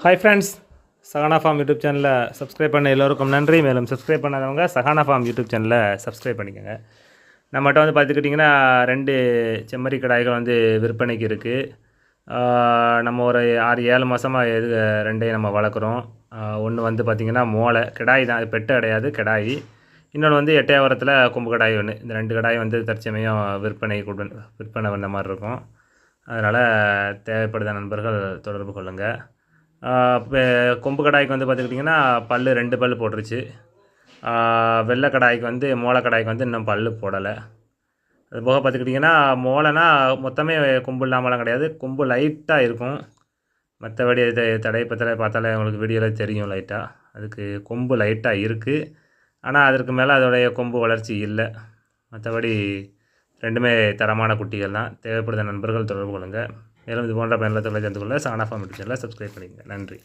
Hi friends, Sahana form YouTube சேனலில் subscribe பண்ண எல்லோருக்கும் நன்றி. மேலும் சப்ஸ்கிரைப் பண்ணாதவங்க சகானா ஃபார்ம் யூடியூப் சேனலில் சப்ஸ்கிரைப் பண்ணிக்கோங்க. நம்மகிட்ட வந்து பார்த்துக்கிட்டிங்கன்னா 2 செம்மறி கடாய்கள் வந்து விற்பனைக்கு இருக்குது. நம்ம ஒரு 6-7 மாதமாக ரெண்டையும் நம்ம வளர்க்குறோம். ஒன்று வந்து பார்த்திங்கன்னா மோளை கிடாய் தான், அது பெட்டு கிடையாது, கிடாய். இன்னொன்று வந்து எட்டயபுரத்தில் கொம்பு கடாய் ஒன்று. இந்த 2 கடாய் வந்து தற்சமயம் விற்பனை வந்த மாதிரி இருக்கும். அதனால் தேவைப்படுத நண்பர்கள் தொடர்பு கொள்ளுங்கள். இப்போ கொம்பு கடாய்க்கு வந்து பார்த்துக்கிட்டிங்கன்னா 2 பல் போட்டுருச்சு. வெள்ளை கடாய்க்கு வந்து மோளை கடாய்க்கு வந்து இன்னும் பல் போடலை. அது போக பார்த்துக்கிட்டிங்கன்னா மோளைனா மொத்தமே கொம்பு இல்லாமலாம் கிடையாது, கொம்பு லைட்டாக இருக்கும். மற்றபடி இது தடைப்பத்தில் பார்த்தாலே உங்களுக்கு வீடியோவில் தெரியும். லைட்டாக அதுக்கு கொம்பு லைட்டாக இருக்குது. ஆனால் அதற்கு மேலே அதோடைய கொம்பு வளர்ச்சி இல்லை. மற்றபடி ரெண்டுமே தரமான குட்டிகள் தான். தேவைப்படுத நண்பர்கள் தொடர்பு கொள்ளுங்கள். மேலும் இது போன்ற பயனுள்ள தொழிலை தெரிந்து கொள்ள சகானா ஃபார்ம் யூடியூப் சேனலை சப்ஸ்கிரைப் பண்ணிக்கங்க. நன்றி.